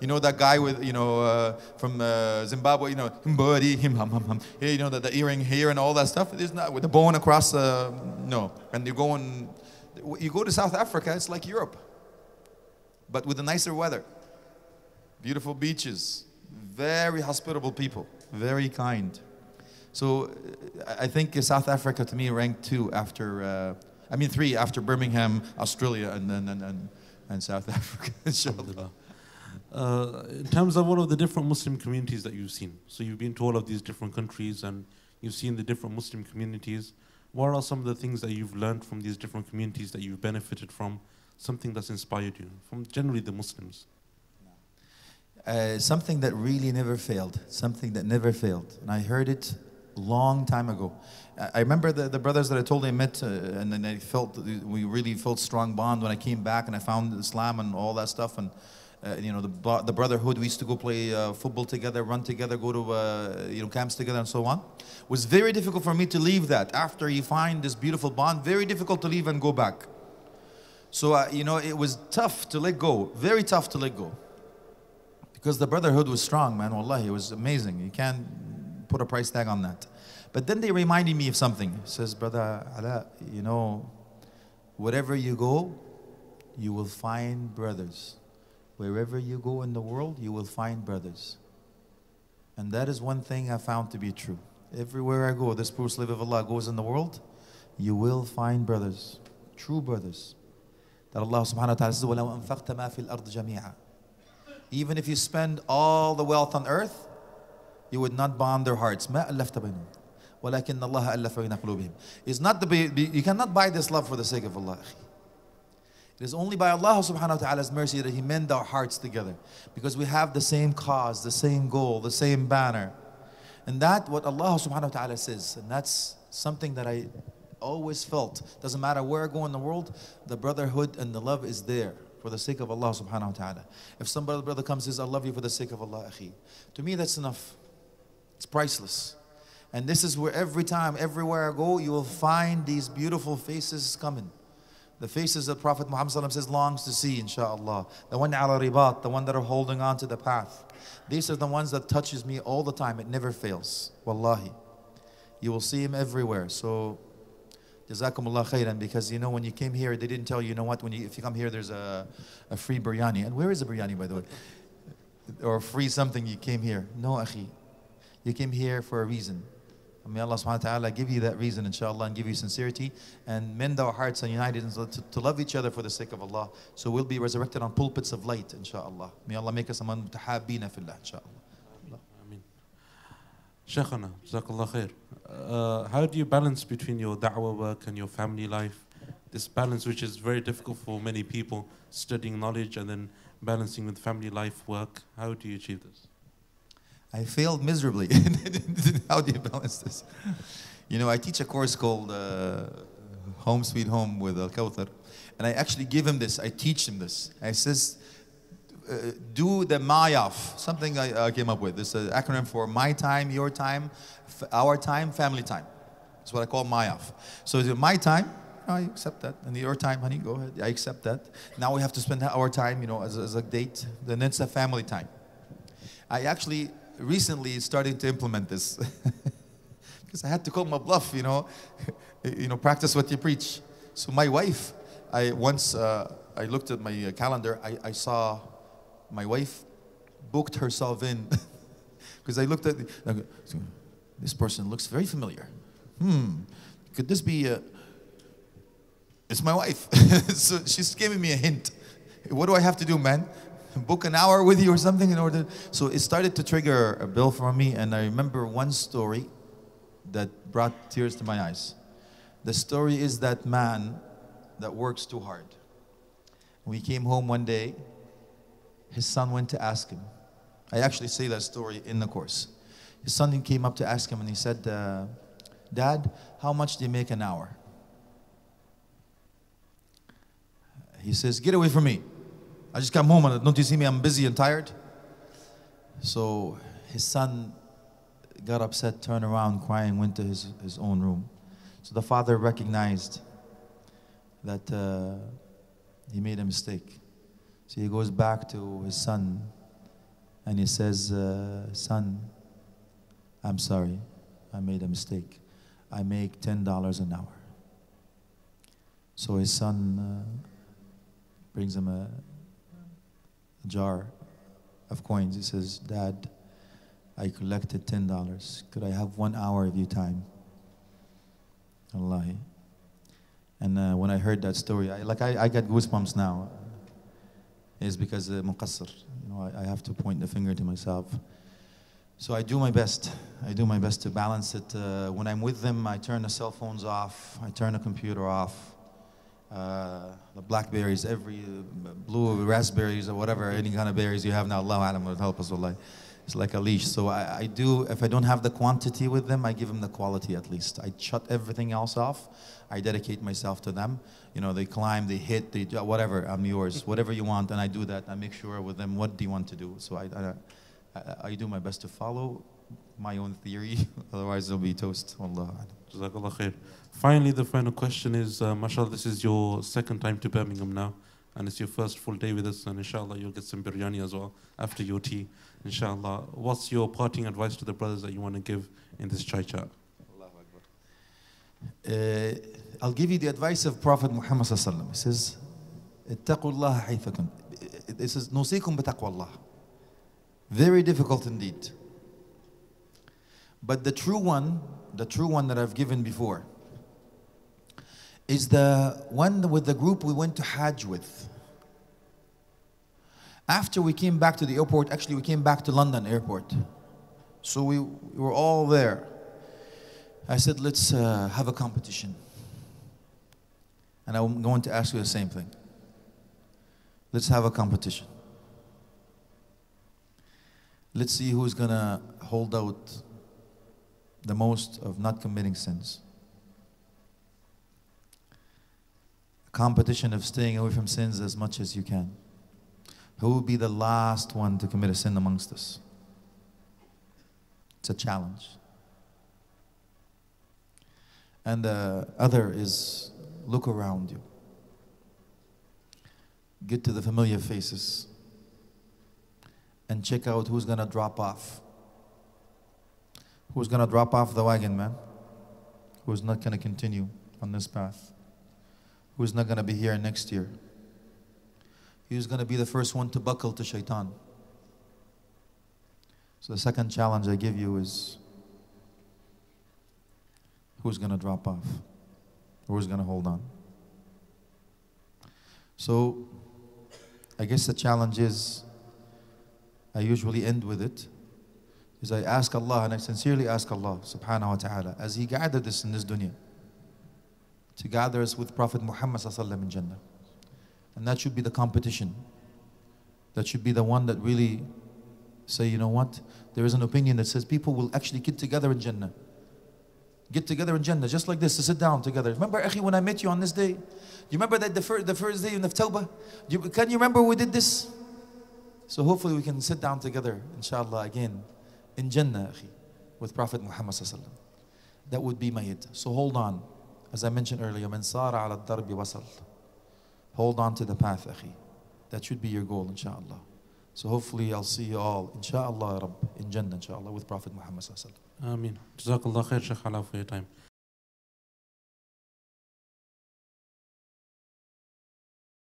you know that guy with, from Zimbabwe, Mbodi, him, hum, hum, hum. Yeah, you know, the earring here and all that stuff. There's not, with the bone across, no. And you go to South Africa, it's like Europe, but with the nicer weather. Beautiful beaches, very hospitable people, very kind. So I think South Africa to me ranked 2 after, 3 after Birmingham, Australia, and South Africa. Inshallah. In terms of all of the different Muslim communities that you've seen, so you've been to all of these different countries and you've seen the different Muslim communities. What are some of the things that you've learned from these different communities that you've benefited from, something that's inspired you, from generally the Muslims? Something that really never failed, and I heard it a long time ago. I remember the brothers that I told I met, and then we really felt strong bond when I came back and I found Islam and all that stuff, and the brotherhood. We used to go play football together, run together, go to camps together, and so on. It was very difficult for me to leave that. After you find this beautiful bond, very difficult to leave and go back. So it was tough to let go, very tough to let go. Because the brotherhood was strong, man, wallahi, it was amazing. You can't put a price tag on that. But then they reminded me of something. It says, brother Alaa, wherever you go, you will find brothers. Wherever you go in the world, you will find brothers. And that is one thing I found to be true. Everywhere I go, this poor slave of Allah goes in the world, you will find brothers, true brothers. That Allah subhanahu wa ta'ala says, وَلَوْ أَنفَقْتَ مَا فِي الْأَرْضِ جَمِيعًا. Even if you spend all the wealth on earth, you would not bond their hearts. مَا أَلَّفْتَ بَيْنَهُمْ وَلَكِنَّ اللَّهَ أَلَّفَ بَيْنَ قُلُوبِهِمْ. It's not you cannot buy this love for the sake of Allah. It is only by Allah subhanahu wa ta'ala's mercy that He mend our hearts together. Because we have the same cause, the same goal, the same banner. And that's what Allah subhanahu wa ta'ala says. And that's something that I always felt. Doesn't matter where I go in the world, the brotherhood and the love is there. For the sake of Allah subhanahu wa ta'ala. If some brother comes and says, I love you for the sake of Allah, akhi. To me, that's enough. It's priceless. And this is where every time, everywhere I go, you will find these beautiful faces coming. The faces that Prophet Muhammad says longs to see, inshaAllah. The one ala ribat, the one that are holding on to the path. These are the ones that touches me all the time. It never fails. Wallahi. You will see him everywhere. So, Jazakumullah khairan, because when you came here, they didn't tell you, what, if you come here, there's a free biryani. And where is the biryani, by the way? Or free something, you came here. No, akhi. You came here for a reason. May Allah subhanahu wa ta'ala give you that reason, inshallah, and give you sincerity and mend our hearts and unite us to love each other for the sake of Allah. So we'll be resurrected on pulpits of light, inshallah. May Allah make us among mutahabbina fillah, inshallah. Ameen. Shaykhana, Jazakallah khair. How do you balance between your da'wah work and your family life? This balance, which is very difficult for many people, studying knowledge and then balancing with family life, work. How do you achieve this? I failed miserably. How do you balance this? I teach a course called Home Sweet Home with Al-Kawthar. And I actually give him this. I teach him this. I says, do the MYOF, something I came up with. This is an acronym for my time, your time, our time, family time. That's what I call MYOF. So my time, I accept that. And your time, honey, go ahead. I accept that. Now we have to spend our time, as a date. Then it's a family time. I actually recently started to implement this because I had to call my bluff, practice what you preach. So my wife, I looked at my calendar, I saw my wife booked herself in because I looked at this person looks very familiar. Could this be it's my wife. So she's giving me a hint. What do I have to do, man? Book an hour with you or something in order. So it started to trigger a bell for me, and I remember one story that brought tears to my eyes. The story is that man that works too hard. When he came home one day, his son went to ask him. I actually say that story in the course. His son came up to ask him and he said, Dad, how much do you make an hour? He says, get away from me. I just come home and don't you see me, I'm busy and tired? So his son got upset, turned around crying, went to his own room. So the father recognized that he made a mistake. So he goes back to his son And he says, son, I'm sorry, I made a mistake. I make $10 an hour. So his son brings him a jar of coins. He says, Dad, I collected $10. Could I have 1 hour of your time? Wallahi. And when I heard that story, I got goosebumps now. It's because muqassir. You know, I have to point the finger to myself. So I do my best. I do my best to balance it. When I'm with them, I turn the cell phones off. I turn the computer off. The blackberries, every blue raspberries or whatever, any kind of berries you have now, Allah Alam will help us, wallahi. It's like a leash. So I do, if I don't have the quantity with them, I give them the quality at least. I shut everything else off. I dedicate myself to them. You know, they climb, they hit, they whatever, I'm yours. Whatever you want, and I do that. I make sure with them, what do you want to do? So I do my best to follow my own theory. Otherwise, it'll be toast. Wallah. Jazakallah khair. Finally, the final question is, mashallah, this is your second time to Birmingham now, and it's your first full day with us, and inshallah you'll get some biryani as well after your tea, inshallah. What's your parting advice to the brothers that you want to give in this chai chat? I'll give you the advice of Prophet Muhammad sallallahu alaihi wasallam. He says, اتقوا الله حيث كنتم. This is نوصيكم بتقوى الله. Very difficult indeed. But the true one that I've given before, is the one with the group we went to Hajj with. After we came back to the airport, actually we came back to London airport. So we were all there. I said, let's have a competition. And I'm going to ask you the same thing. Let's have a competition. Let's see who's going to hold out the most of not committing sins. A competition of staying away from sins as much as you can. Who will be the last one to commit a sin amongst us? It's a challenge. And the other is look around you. Get to the familiar faces and check out who's going to drop off. Who's going to drop off the wagon, man? Who's not going to continue on this path? Who's not going to be here next year? Who's going to be the first one to buckle to shaitan? So the second challenge I give you is, who's going to drop off? Who's going to hold on? So I guess the challenge is, I usually end with it, is I ask Allah, and I sincerely ask Allah subhanahu wa ta'ala, as He gathered us in this dunya, to gather us with Prophet Muhammad sallallahu alaihi wasallam in Jannah. And that should be the competition. That should be the one that really say, you know what? There is an opinion that says people will actually get together in Jannah. Get together in Jannah, just like this, to sit down together. Remember, Akhi, when I met you on this day? You remember that the first day in the Tawbah? Can you remember we did this? So hopefully we can sit down together, inshallah, again, in Jannah, Akhi, with Prophet Muhammad sallallahu alaihi wasallam. That would be my hit. So hold on. As I mentioned earlier, man sara ala darbi wasal. Hold on to the path, Akhi. That should be your goal, inshallah. So hopefully I'll see you all, inshallah, Rabb, in Jannah, inshallah, with Prophet Muhammad sallallahu alaihi wasallam. Ameen. Jazakallah khair, Sheikh Alaa, for your time.